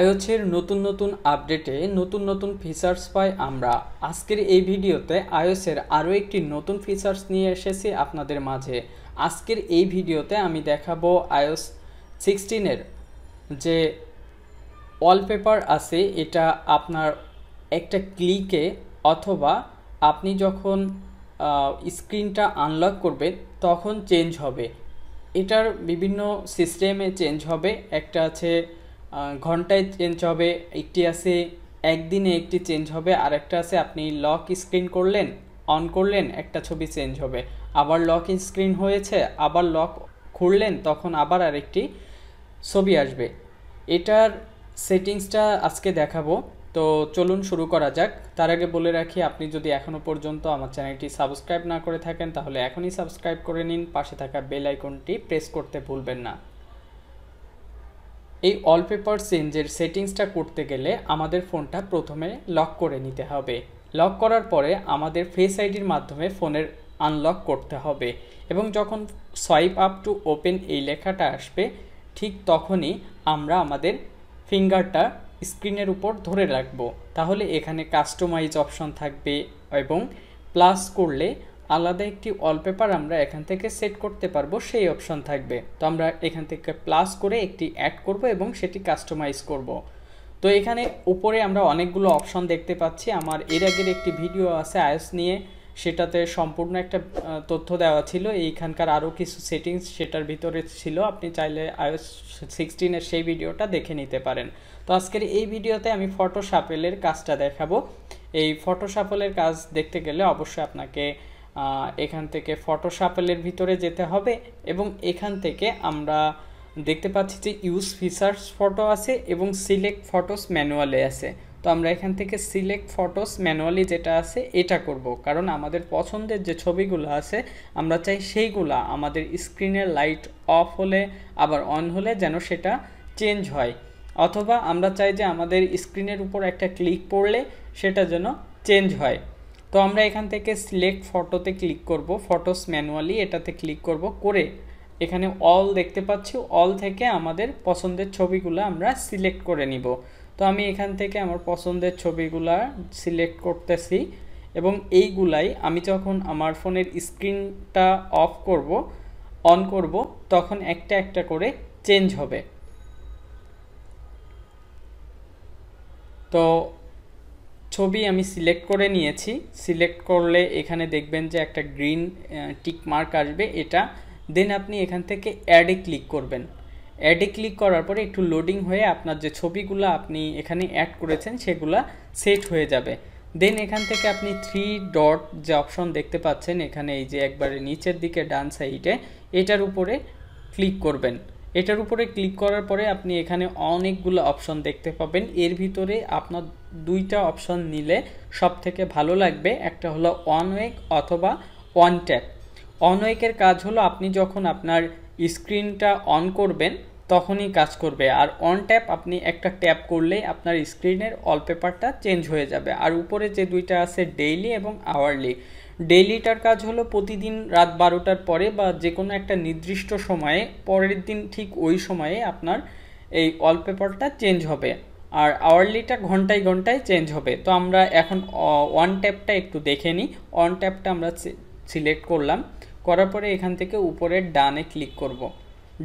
iOS-এর নতুন আপডেটে নতুন ফিচার্স পাই আমরা। আজকের এই ভিডিওতে iOS-এর আরও একটি নতুন ফিচার্স নিয়ে এসেছি আপনাদের মাঝে। আজকের এই ভিডিওতে আমি দেখাবো iOS 16-এর যে ওয়ালপেপার আছে এটা আপনার একটা ক্লিকে অথবা আপনি যখন স্ক্রিনটা আনলক করবেন তখন চেঞ্জ হবে। এটার বিভিন্ন সিস্টেমে চেঞ্জ হবে। একটা আছে ঘন্টায় চেঞ্জ হবে, একটি আছে একদিনে একটি চেঞ্জ হবে, আর একটা আছে আপনি লক স্ক্রিন করলেন অন করলেন একটা ছবি চেঞ্জ হবে, আবার লক স্ক্রিন হয়েছে আবার লক খুললেন তখন আবার আরেকটি ছবি আসবে। এটার সেটিংসটা আজকে দেখাবো, তো চলুন শুরু করা যাক। তার আগে বলে রাখি, আপনি যদি এখনও পর্যন্ত আমার চ্যানেলটি সাবস্ক্রাইব না করে থাকেন তাহলে এখনই সাবস্ক্রাইব করে নিন, পাশে থাকা বেল আইকনটি প্রেস করতে ভুলবেন না। এই ওয়ালপেপার চেঞ্জের সেটিংসটা করতে গেলে আমাদের ফোনটা প্রথমে লক করে নিতে হবে। লক করার পরে আমাদের ফেস আইডির মাধ্যমে ফোনের আনলক করতে হবে এবং যখন সোয়াইপ আপ টু ওপেন এই লেখাটা আসবে ঠিক তখনই আমরা আমাদের ফিঙ্গারটা স্ক্রিনের উপর ধরে রাখবো। তাহলে এখানে কাস্টমাইজ অপশন থাকবে এবং প্লাস করলে আলাদা একটি ওয়ালপেপার আমরা এখান থেকে সেট করতে পারবো, সেই অপশন থাকবে। তো আমরা এখান থেকে প্লাস করে একটি অ্যাড করব এবং সেটি কাস্টমাইজ করব। তো এখানে উপরে আমরা অনেকগুলো অপশন দেখতে পাচ্ছি। আমার এর আগের একটি ভিডিও আছে iOS নিয়ে, সেটাতে সম্পূর্ণ একটা তথ্য দেওয়া ছিল। এইখানকার আরও কিছু সেটিংস সেটার ভিতরে ছিল, আপনি চাইলে iOS 16-এর সেই ভিডিওটা দেখে নিতে পারেন। তো আজকের এই ভিডিওতে আমি ফটো শাফেলের কাজটা দেখাবো। এই ফটো শাফেলের কাজ দেখতে গেলে অবশ্যই আপনাকে এখান থেকে ফটো শাফেলের ভিতরে যেতে হবে এবং এখান থেকে আমরা দেখতে পাচ্ছি যে ইউজ ফিচার্স ফটো আছে এবং সিলেক্ট ফটোস ম্যানুয়ালি আছে। তো আমরা এখান থেকে সিলেক্ট ফটোস ম্যানুয়ালি যেটা আছে এটা করব, কারণ আমাদের পছন্দের যে ছবিগুলো আছে আমরা চাই সেইগুলা আমাদের স্ক্রিনের লাইট অফ হলে আবার অন হলে যেন সেটা চেঞ্জ হয়, অথবা আমরা চাই যে আমাদের স্ক্রিনের উপর একটা ক্লিক পড়লে সেটা যেন চেঞ্জ হয়। তো আমরা এখান থেকে সিলেক্ট ফটোতে ক্লিক করব, ফটোস ম্যানুয়ালি এটাতে ক্লিক করব, করে এখানে অল দেখতে পাচ্ছি, অল থেকে আমাদের পছন্দের ছবিগুলো আমরা সিলেক্ট করে নিব। তো আমি এখান থেকে আমার পছন্দের ছবিগুলা সিলেক্ট করতেছি এবং এইগুলাই আমি যখন আমার ফোনের স্ক্রিনটা অফ করব অন করব তখন একটা একটা করে চেঞ্জ হবে। তো ছবি আমি সিলেক্ট করে নিয়েছি। সিলেক্ট করলে এখানে দেখবেন যে একটা গ্রিন টিক মার্ক আসবে, এটা দেন আপনি এখান থেকে অ্যাডে ক্লিক করবেন। অ্যাডে ক্লিক করার পরে একটু লোডিং হয়ে আপনার যে ছবিগুলো আপনি এখানে অ্যাড করেছেন সেগুলা সেট হয়ে যাবে। দেন এখান থেকে আপনি 3 ডট যে অপশন দেখতে পাচ্ছেন এখানে, এই যে একবারে নিচের দিকে ডান সাইডে, এটার উপরে ক্লিক করবেন। এটার উপরে ক্লিক করার পরে আপনি এখানে অনেকগুলো অপশন দেখতে পাবেন। এর ভিতরে আপনার দুইটা অপশন নিলে সব থেকে ভালো লাগবে, একটা হলো ওয়ান ওয়েক অথবা ওয়ান ট্যাপ। অন ওয়েকের কাজ হলো আপনি যখন আপনার স্ক্রিনটা অন করবেন তখনই কাজ করবে, আর অন ট্যাপ আপনি একটা ট্যাপ করলেই আপনার স্ক্রিনের ওয়ালপেপারটা চেঞ্জ হয়ে যাবে। আর উপরে যে দুইটা আছে ডেইলি এবং আওয়ারলি, ডেইলিটার কাজ হলো প্রতিদিন রাত 12টার পরে বা যে কোনো একটা নির্দিষ্ট সময়ে পরের দিন ঠিক ওই সময়ে আপনার এই ওয়ালপেপারটা চেঞ্জ হবে, আর আওয়ারলিটা ঘন্টায় ঘন্টায় চেঞ্জ হবে। তো আমরা এখন ওয়ান ট্যাপটা একটু দেখে নিই। ওয়ান ট্যাপটা আমরা সিলেক্ট করলাম, করার পরে এখান থেকে উপরে ডানে ক্লিক করব।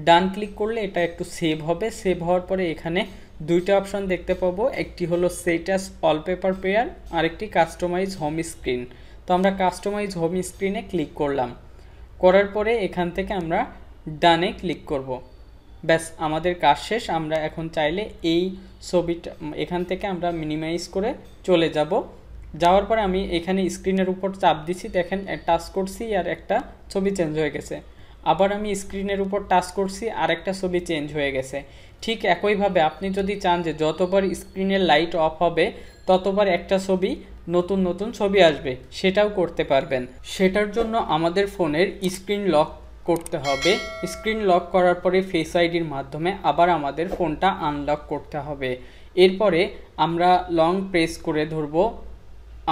ডান ক্লিক করলে এটা একটু সেভ হবে। সেভ হওয়ার পরে এখানে দুইটা অপশন দেখতে পাবো, একটি হলো সেট অ্যাজ ওয়ালপেপার পেয়ার আর একটি কাস্টমাইজ হোম স্ক্রিন। তো আমরা কাস্টমাইজ হোম স্ক্রিনে ক্লিক করলাম, করার পরে এখান থেকে আমরা ডানে ক্লিক করব। ব্যাস আমাদের কাজ শেষ। আমরা এখন চাইলে এই ছবিটা এখান থেকে আমরা মিনিমাইজ করে চলে যাব। যাওয়ার পরে আমি এখানে স্ক্রিনের উপর চাপ দিচ্ছি, দেখেন টাচ করছি আর একটা ছবি চেঞ্জ হয়ে গেছে, আবার আমি স্ক্রিনের উপর টাচ করছি আর একটা ছবি চেঞ্জ হয়ে গেছে। ঠিক একইভাবে আপনি যদি চান যে যতবার স্ক্রিনের লাইট অফ হবে ততবার একটা ছবি নতুন ছবি আসবে, সেটাও করতে পারবেন। সেটার জন্য আমাদের ফোনের স্ক্রিন লক করতে হবে। স্ক্রিন লক করার পরে ফেস আইডির মাধ্যমে আবার আমাদের ফোনটা আনলক করতে হবে। এরপরে আমরা লং প্রেস করে ধরবো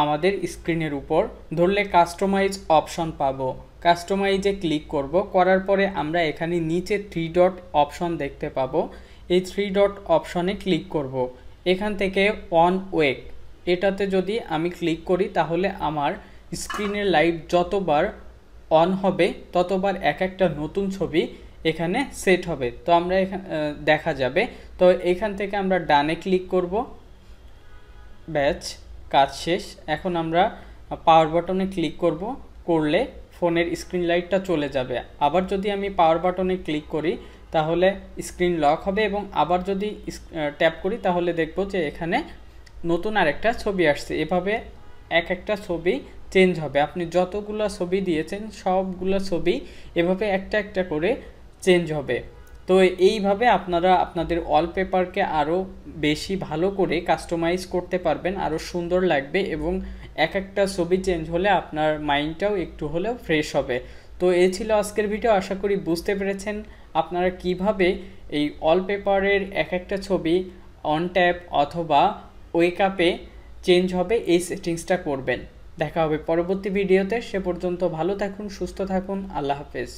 আমাদের স্ক্রিনের উপর, ধরলে কাস্টমাইজ অপশন পাবো। কাস্টমাইজে ক্লিক করব, করার পরে আমরা এখানে নিচে 3 ডট অপশন দেখতে পাবো। এই 3 ডট অপশনে ক্লিক করব। এখান থেকে অন ওয়েক এটাতে যদি আমি ক্লিক করি তাহলে আমার স্ক্রিনের লাইট যতবার অন হবে ততবার এক একটা নতুন ছবি এখানে সেট হবে। তো আমরা এখানে দেখা যাবে। তো এখান থেকে আমরা ডানে ক্লিক করব, ব্যাচ কাজ শেষ। এখন আমরা পাওয়ার বাটনে ক্লিক করব, করলে ফোনের স্ক্রিন লাইটটা চলে যাবে। আবার যদি আমি পাওয়ার বাটনে ক্লিক করি তাহলে স্ক্রিন লক হবে এবং আবার যদি ট্যাপ করি তাহলে দেখব যে এখানে নতুন আরেকটা ছবি আসছে। এভাবে এক একটা ছবি চেঞ্জ হবে। আপনি যতগুলো ছবি দিয়েছেন সবগুলো ছবি এভাবে একটা একটা করে চেঞ্জ হবে। তো এইভাবে আপনারা আপনাদের ওয়ালপেপারকে আরও বেশি ভালো করে কাস্টমাইজ করতে পারবেন, আরও সুন্দর লাগবে এবং এক একটা ছবি চেঞ্জ হলে আপনার মাইন্ডটাও একটু হলেও ফ্রেশ হবে। তো এই ছিল আজকের ভিডিও। আশা করি বুঝতে পেরেছেন আপনারা কিভাবে এই ওয়ালপেপারের এক একটা ছবি অন ট্যাপ অথবা ওয়েক আপে চেঞ্জ হবে এই সেটিংসটা করবেন। দেখা হবে পরবর্তী ভিডিওতে। সে পর্যন্ত ভালো থাকুন, সুস্থ থাকুন। আল্লাহ হাফেজ।